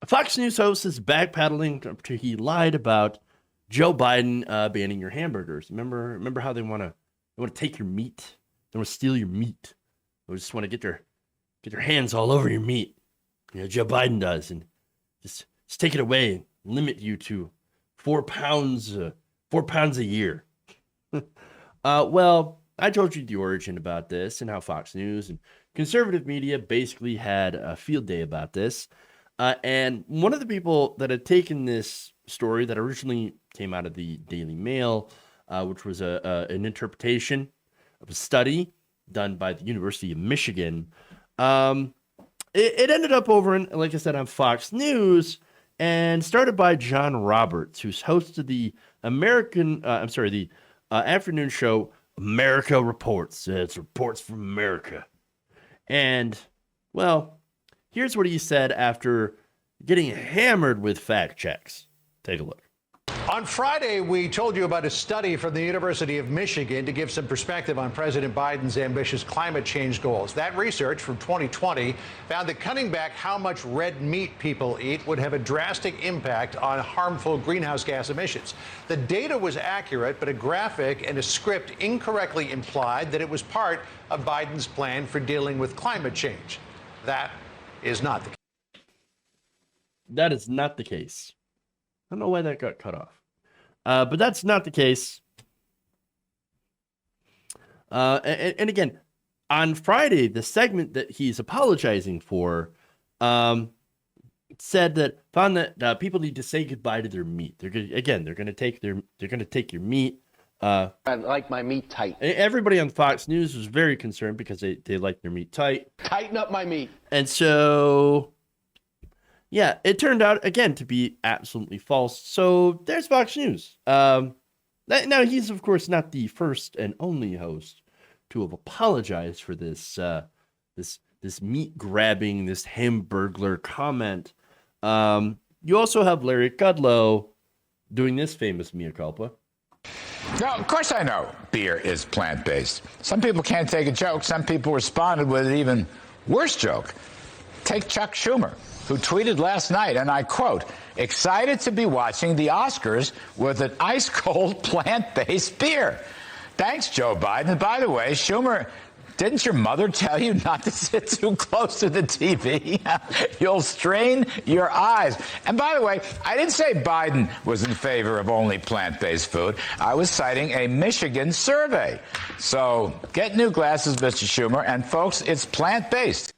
Fox News host is backpedaling after he lied about Joe Biden banning your hamburgers. Remember how they want to take your meat. They want to steal your meat. They just want to get their hands all over your meat. Joe Biden does, and just take it away and limit you to 4 pounds, 4 pounds a year. Well, I told you the origin about this and how Fox News and conservative media basically had a field day about this. And one of the people that had taken this story that originally came out of the Daily Mail, which was an interpretation of a study done by the University of Michigan, it ended up over in, like I said, on Fox News and started by John Roberts, who's hosted the afternoon show America Reports. It's Reports from America. And, well, here's what he said after getting hammered with fact checks. Take a look. On Friday, we told you about a study from the University of Michigan to give some perspective on President Biden's ambitious climate change goals. That research from 2020 found that cutting back how much red meat people eat would have a drastic impact on harmful greenhouse gas emissions. The data was accurate, but a graphic and a script incorrectly implied that it was part of Biden's plan for dealing with climate change. That is not the case. That is not the case. I don't know why that got cut off. But that's not the case. And again, on Friday, the segment that he's apologizing for said that found that people need to say goodbye to their meat. They're going to take your meat. I like my meat tight. Everybody on Fox News was very concerned because they like their meat tight. Tighten up my meat. And so, yeah, it turned out, again, to be absolutely false. So there's Fox News. Now, he's, of course, not the first and only host to have apologized for this meat grabbing, this Hamburglar comment. You also have Larry Kudlow doing this famous mea culpa. Now, of course I know beer is plant-based. Some people can't take a joke. Some people responded with an even worse joke. Take Chuck Schumer, who tweeted last night, and I quote, "Excited to be watching the Oscars with an ice-cold plant-based beer. Thanks, Joe Biden. And by the way, Schumer, didn't your mother tell you not to sit too close to the TV? You'll strain your eyes." And by the way, I didn't say Biden was in favor of only plant-based food. I was citing a Michigan survey. So get new glasses, Mr. Schumer. And folks, it's plant-based.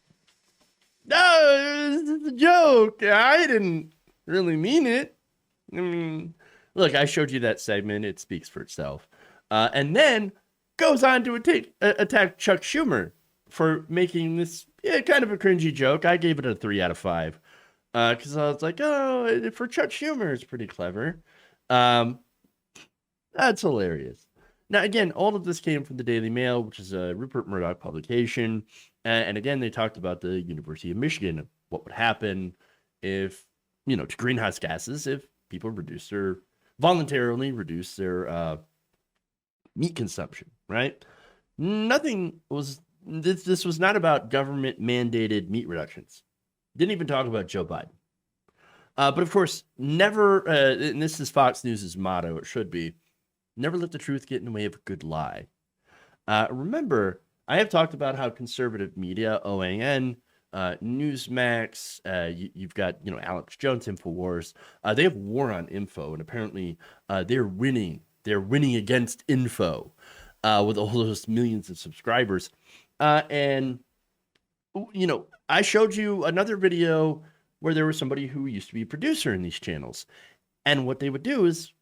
No, it's a joke. I didn't really mean it. I mean, look, I showed you that segment. It speaks for itself. And then goes on to attack Chuck Schumer for making this kind of a cringy joke. I gave it a 3 out of 5 because I was like, oh, for Chuck Schumer, it's pretty clever. That's hilarious. Now, again, all of this came from the Daily Mail, which is a Rupert Murdoch publication. And again, they talked about the University of Michigan, what would happen if, to greenhouse gases, if people voluntarily reduce their meat consumption, right? This was not about government mandated meat reductions. Didn't even talk about Joe Biden. But of course, never, and this is Fox News' motto, it should be, never let the truth get in the way of a good lie. Remember, I have talked about how conservative media, OAN, Newsmax, you've got, Alex Jones, InfoWars, they have war on info, and apparently they're winning. They're winning against info with all those millions of subscribers. And I showed you another video where there was somebody who used to be a producer in these channels. And what they would do is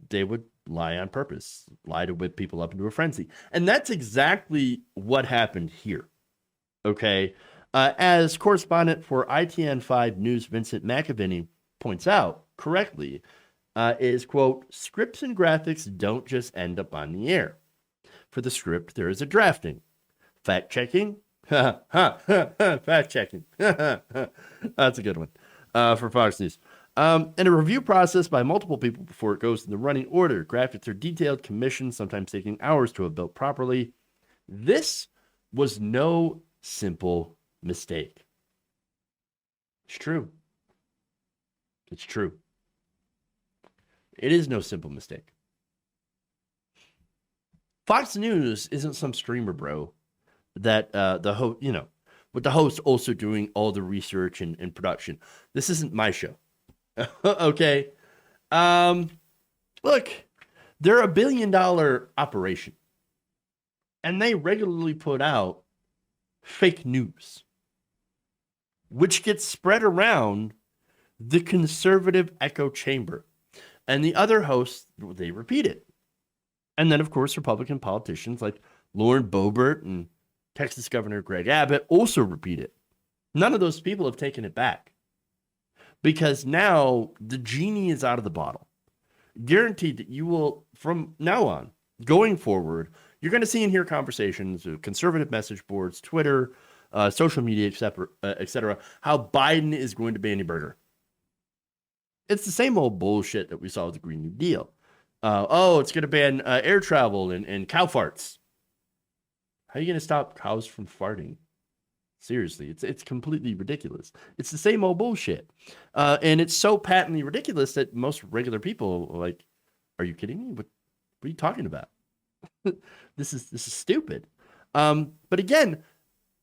they would lie on purpose, lie to whip people up into a frenzy. And that's exactly what happened here. Okay. As correspondent for ITN5 News, Vincent McAvinney points out correctly, is, quote, "Scripts and graphics don't just end up on the air. For the script, there is a drafting. Fact-checking? Fact-checking. That's a good one for Fox News. And a review process by multiple people before it goes in the running order. Graphics are detailed, commissioned, sometimes taking hours to have built properly. This was no simple mistake." It's true. It's true. It is no simple mistake. Fox News isn't some streamer, bro, that with the host also doing all the research and production. This isn't my show. Okay. Look, they're a $1 billion operation, and they regularly put out fake news, which gets spread around the conservative echo chamber. And the other hosts, they repeat it. And then, of course, Republican politicians like Lauren Boebert and Texas Governor Greg Abbott also repeat it. None of those people have taken it back because now the genie is out of the bottle. Guaranteed that you will, from now on, going forward, you're going to see and hear conversations of conservative message boards, Twitter, social media, et cetera, how Biden is going to ban your burger. It's the same old bullshit that we saw with the Green New Deal. It's going to ban air travel and cow farts. How are you going to stop cows from farting? Seriously, it's completely ridiculous. It's the same old bullshit. And it's so patently ridiculous that most regular people are like, are you kidding me? What are you talking about? This is stupid. But again,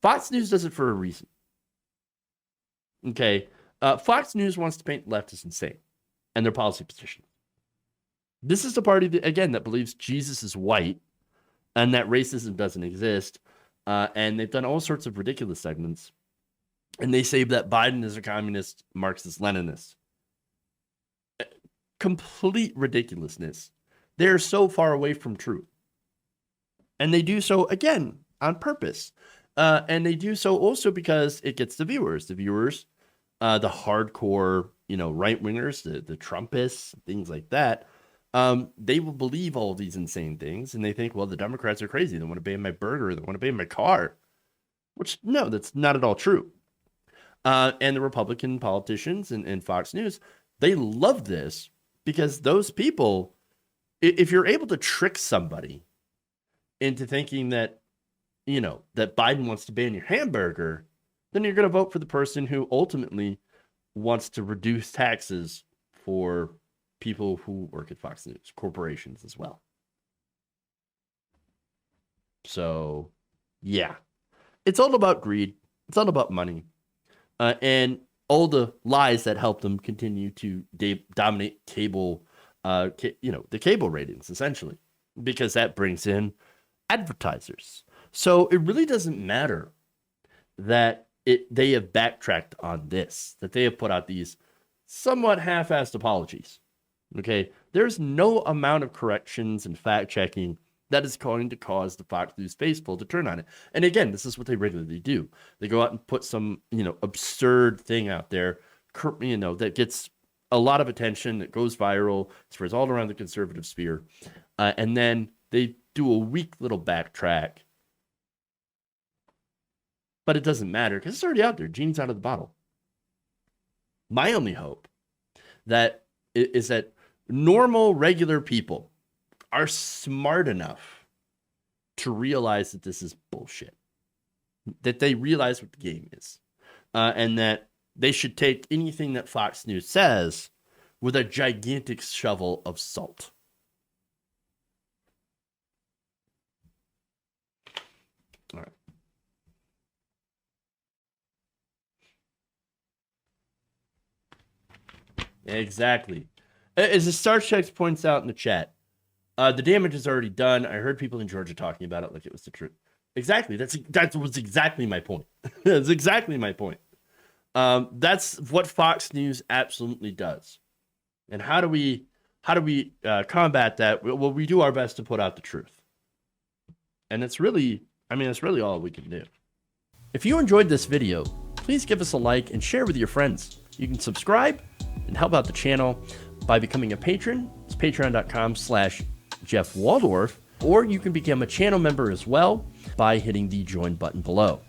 Fox News does it for a reason. Okay. Fox News wants to paint the left as insane and their policy position. This is the party that, again, that believes Jesus is white and that racism doesn't exist. And they've done all sorts of ridiculous segments. And they say that Biden is a communist, Marxist, Leninist. Complete ridiculousness. They're so far away from truth. And they do so, again, on purpose. And they do so also because it gets the viewers. The viewers, the hardcore, right-wingers, the Trumpists, things like that, they will believe all of these insane things, and they think, well, the Democrats are crazy. They want to ban my burger. They want to ban my car. Which, no, that's not at all true. And the Republican politicians and Fox News, they love this because those people, if you're able to trick somebody into thinking that, that Biden wants to ban your hamburger, then you're going to vote for the person who ultimately wants to reduce taxes for people who work at Fox News, corporations as well. So, yeah, it's all about greed. It's all about money. And all the lies that help them continue to dominate cable, the cable ratings, essentially, because that brings in advertisers. So it really doesn't matter that they have backtracked on this, that they have put out these somewhat half-assed apologies. Okay, there's no amount of corrections and fact-checking that is going to cause the Fox News faithful to turn on it. And again, this is what they regularly do. They go out and put some, absurd thing out there, that gets a lot of attention, that goes viral, spreads all around the conservative sphere. And then they do a weak little backtrack. But it doesn't matter because it's already out there. Genie's out of the bottle. My only hope is that normal, regular people are smart enough to realize that this is bullshit, that they realize what the game is, and that they should take anything that Fox News says with a gigantic shovel of salt. All right. Exactly. As the Star Trek points out in the chat, the damage is already done. I heard people in Georgia talking about it like it was the truth. Exactly. That was exactly my point. That's exactly my point. That's what Fox News absolutely does. And how do we combat that? Well, we do our best to put out the truth. And that's really all we can do. If you enjoyed this video, please give us a like and share with your friends. You can subscribe and help out the channel by becoming a patron. It's patreon.com/Jeff Waldorf, or you can become a channel member as well by hitting the join button below.